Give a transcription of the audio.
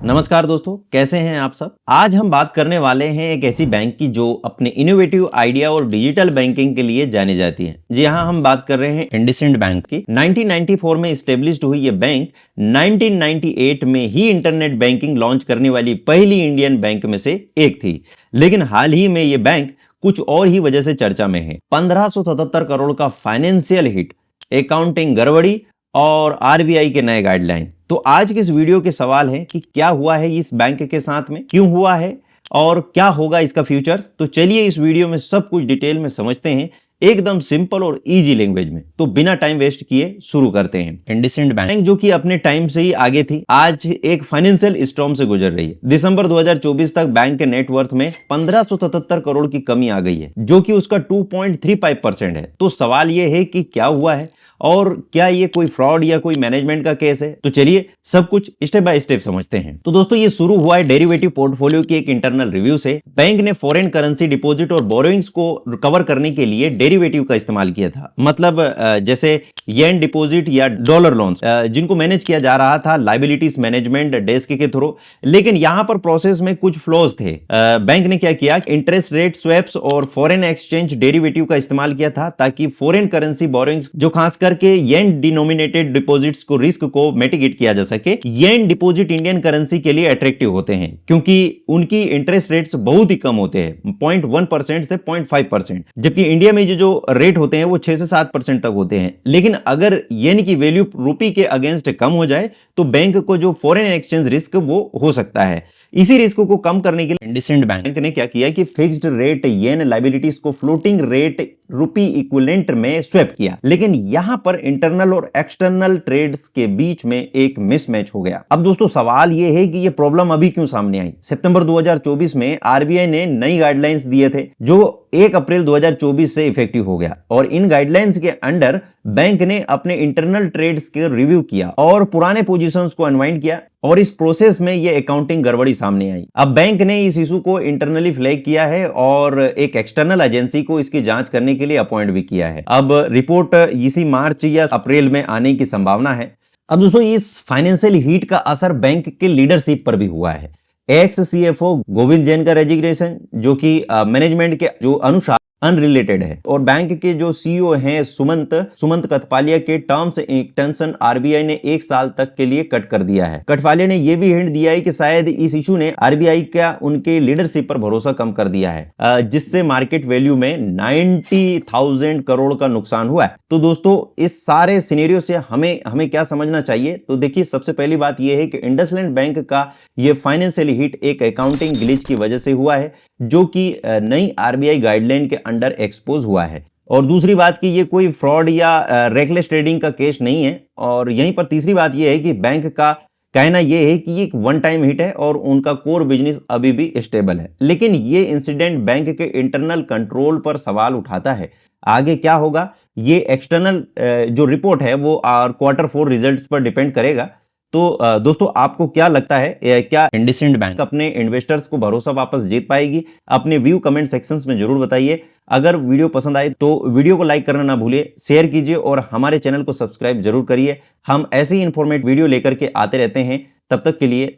नमस्कार दोस्तों, कैसे हैं आप सब। आज हम बात करने वाले हैं एक ऐसी बैंक की जो अपने इनोवेटिव आइडिया और डिजिटल बैंकिंग के लिए जानी जाती है। जी हाँ, हम बात कर रहे हैं इंडसइंड बैंक की। 1994 में एस्टेब्लिश्ड हुई ये बैंक 1998 में ही इंटरनेट बैंकिंग लॉन्च करने वाली पहली इंडियन बैंक में से एक थी। लेकिन हाल ही में ये बैंक कुछ और ही वजह से चर्चा में है। 1577 करोड़ का फाइनेंशियल हिट, अकाउंटिंग गड़बड़ी और आरबीआई के नए गाइडलाइन। तो आज के इस वीडियो के सवाल है कि क्या हुआ है इस बैंक के साथ में, क्यों हुआ है और क्या होगा इसका फ्यूचर। तो चलिए इस वीडियो में सब कुछ डिटेल में समझते हैं, एकदम सिंपल और इजी लैंग्वेज में। तो बिना टाइम वेस्ट किए शुरू करते हैं। इंडसइंड बैंक जो कि अपने टाइम से ही आगे थी, आज एक फाइनेंशियल स्टॉर्म से गुजर रही है। दिसंबर 2024 तक बैंक के नेटवर्थ में 1577 करोड़ की कमी आ गई है, जो कि उसका 2.35% है। तो सवाल यह है कि क्या हुआ है और क्या ये कोई फ्रॉड या कोई मैनेजमेंट का केस है। तो चलिए सब कुछ स्टेप बाय स्टेप समझते हैं। तो दोस्तों ये शुरू हुआ है डेरिवेटिव पोर्टफोलियो की एक इंटरनल रिव्यू से। बैंक ने फॉरेन करेंसी डिपॉजिट और बोरोइंग्स को कवर करने के लिए डेरिवेटिव का इस्तेमाल किया था। मतलब जैसे येन डिपॉजिट या डॉलर लोन्स, जिनको मैनेज किया जा रहा था लायबिलिटीज मैनेजमेंट डेस्क के थ्रू। लेकिन यहां पर प्रोसेस में कुछ फ्लॉज थे। बैंक ने क्या किया, इंटरेस्ट रेट स्वैप्स और फॉरेन एक्सचेंज डेरिवेटिव का इस्तेमाल किया था, ताकि फॉरेन करेंसी बोरोइंग्स जो खास करके येन डिनोमिनेटेड डिपॉजिट्स को रिस्क को मिटिगेट किया जा सके। येन डिपॉजिट इंडियन करेंसी के लिए अट्रैक्टिव होते हैं क्योंकि उनकी इंटरेस्ट रेट्स बहुत ही कम होते हैं, 0.1% से 0.5%, जबकि इंडिया में जो रेट होते हैं वो 6 से 7% तक होते हैं। लेकिन अगर येन की वैल्यू रूपी के अगेंस्ट कम हो जाए तो बैंक को जो फॉरेन एक्सचेंज रिस्क वो हो सकता है। इसी रिस्क को कम करने के लिए इंडसइंड बैंक ने क्या किया कि फिक्स्ड रेट येन लायबिलिटीज को फ्लोटिंग रेट रूपी इक्विवेलेंट में स्वैप किया। लेकिन यहां पर इंटरनल और एक्सटर्नल ट्रेड्स के बीच में एक मिसमैच हो गया। अब दोस्तों सवाल यह है कि यह प्रॉब्लम अभी क्यों सामने आई। सितंबर 2024 में आरबीआई ने नई गाइडलाइंस दिए थे जो 1 अप्रैल 2024 से इफेक्टिव हो गया। और इन गाइडलाइंस के अंडर बैंक ने अपने इंटरनल ट्रेड्स के रिव्यू किया और पुराने पोजीशंस को अनवाइंड किया। और इस प्रोसेस में ये अकाउंटिंग गड़बड़ी सामने आई। अब बैंक ने इस इशू को इंटरनली फ्लैग किया है और एक एक्सटर्नल एजेंसी को इसकी जांच करने के लिए अपॉइंट भी किया है। अब रिपोर्ट इसी मार्च या अप्रैल में आने की संभावना है। अब दोस्तों इस फाइनेंशियल हीट का असर बैंक के लीडरशिप पर भी हुआ है। एक्स सीएफओ गोविंद जैन का रेजिग्नेशन, जो कि मैनेजमेंट के जो अनुसार अनरिलेटेड है, और बैंक के जो सीईओ हैं सुमंत कथपालिया के टर्म्स एक्सटेंशन आरबीआई ने 1 साल तक के लिए कट कर दिया है। कथपालिया ने यह भी हिंट दिया है कि शायद इस इशू ने आरबीआई का उनके लीडरशिप पर भरोसा कम कर दिया है, जिससे मार्केट वैल्यू में 90,000 करोड़ का नुकसान हुआ है। तो दोस्तों इस सारे सिनेरियो से हमें क्या समझना चाहिए। तो देखिए सबसे पहली बात यह है कि इंडसइंड बैंक का ये फाइनेंशियल हिट एक अकाउंटिंग ग्लिच की वजह से हुआ है, जो कि नई आरबीआई गाइडलाइन के अंडर एक्सपोज हुआ है। और दूसरी बात कि ये कोई फ्रॉड या रेकलेस ट्रेडिंग का केस नहीं है। और यहीं पर तीसरी बात ये है कि बैंक का कहना यह है कि ये एक वन टाइम हिट है और उनका कोर बिजनेस अभी भी स्टेबल है। लेकिन ये इंसिडेंट बैंक के इंटरनल कंट्रोल पर सवाल उठाता है। आगे क्या होगा ये एक्सटर्नल जो रिपोर्ट है वो Q4 रिजल्ट्स पर डिपेंड करेगा। तो दोस्तों आपको क्या लगता है, क्या इंडसइंड बैंक अपने इन्वेस्टर्स को भरोसा वापस जीत पाएगी? अपने व्यू कमेंट सेक्शंस में जरूर बताइए। अगर वीडियो पसंद आए तो वीडियो को लाइक करना ना भूलिए, शेयर कीजिए और हमारे चैनल को सब्सक्राइब जरूर करिए। हम ऐसे ही इंफॉर्मेटिव वीडियो लेकर के आते रहते हैं। तब तक के लिए